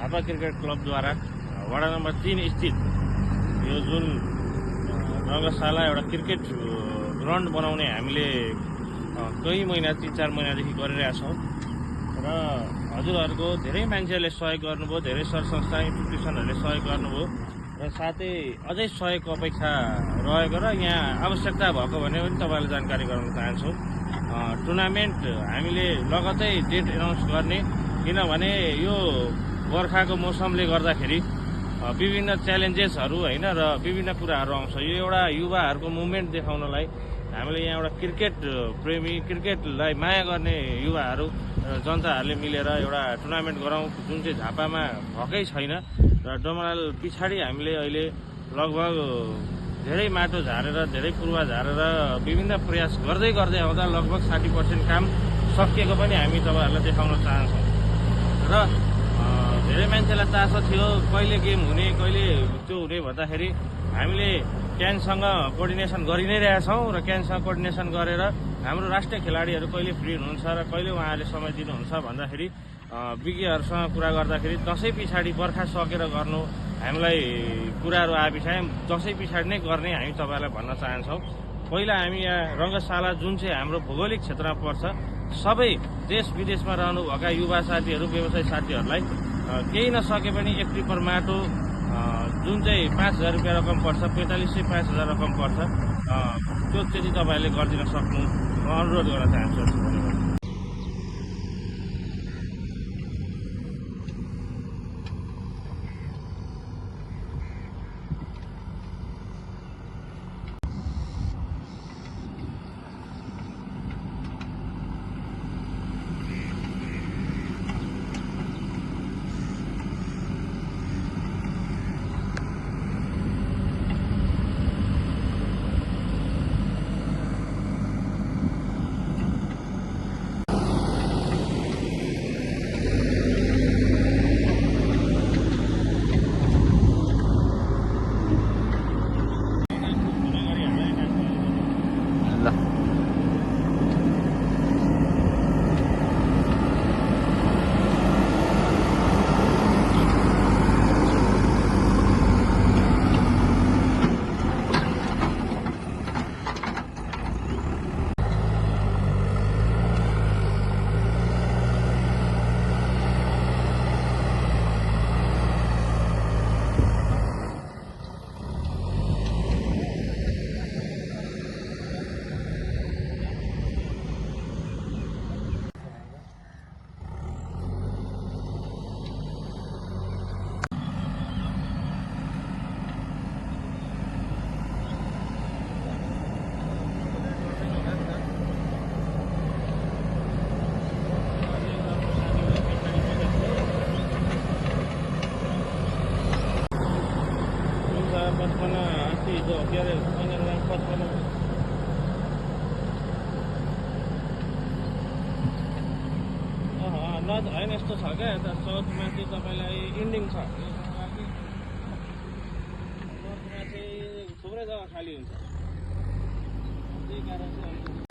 Jhapa cricket क्लबद्वारा वडा number 3 स्थित यो जुन रङ्गशाला एउटा क्रिकेट ग्राउन्ड बनाउने हामीले कही महिना 3-4 महिनादेखि गरिरहेछौँ र हजुरहरूको धेरै मान्छेहरूले सहयोग गर्नुभयो, धेरै सरसंस्था इन्स्टिट्युसनहरूले सहयोग गर्नुभयो र साथै अझै सहयोगको अपेक्षा रहेको र यहाँ आवश्यकता भएको भने पनि तपाईँलाई जानकारी गराउन चाहन्छु। टुर्नामेन्ट हामीले लगतै डेट एनाउन्स गर्ने, किनभने यो बर्खाको मौसमले गर्दाखेरि विभिन्न च्यालेन्जेसहरू होइन र विभिन्न कुराहरू आउँछ। यो एउटा युवाहरूको मुभमेन्ट देखाउनलाई हामीले यहाँ एउटा क्रिकेट प्रेमी, क्रिकेटलाई माया गर्ने युवाहरू जनताहरूले मिलेर एउटा टुर्नामेन्ट गराउँ जुन चाहिँ झापामा भएकै छैन र डमराल पछाडि हामीले अहिले लगभग धेरै माटो झारेर, धेरै पूर्वा झारेर विभिन्न प्रयास गर्दै आउँदा लगभग 60% काम सकिएको पनि हामी तपाईँहरूलाई देखाउन चाहन्छौँ र धेरै मान्छेलाई चासो थियो कहिले गेम हुने, कहिले त्यो हुने भन्दाखेरि हामीले क्यानसँग कोअर्डिनेसन गरि नै रहेछौँ र क्यानसँग कोअर्डिनेसन गरेर हाम्रो राष्ट्रिय खेलाडीहरू कहिले फ्री हुनुहुन्छ र कहिले उहाँहरूले समय दिनुहुन्छ भन्दाखेरि विज्ञहरूसँग कुरा गर्दाखेरि दसैँ पछाडि बर्खा सकेर गर्नु हामीलाई कुराहरू आएपछि दसैँ पछाडि नै गर्ने हामी तपाईँलाई भन्न चाहन्छौँ। पहिला हामी यहाँ रङ्गशाला जुन चाहिँ हाम्रो भौगोलिक क्षेत्रमा पर्छ, सबै देश विदेशमा रहनुभएका युवा साथीहरू, व्यवसायी साथीहरूलाई केही नसके पनि एक टिपर माटो जुन चाहिँ 5,000 रुपियाँ रकम पर्छ, 4500 5,000 रकम पर्छ, त्यो चाहिँ तपाईँहरूले गरिदिन सक्नु म अनुरोध गर्न चाहन्छु। होइन यस्तो छ क्या, यता चौथमा चाहिँ तपाईँलाई इन्डिङ छ, नर्थमा चाहिँ थुप्रै जग्गा खाली हुन्छ, त्यही कारण चाहिँ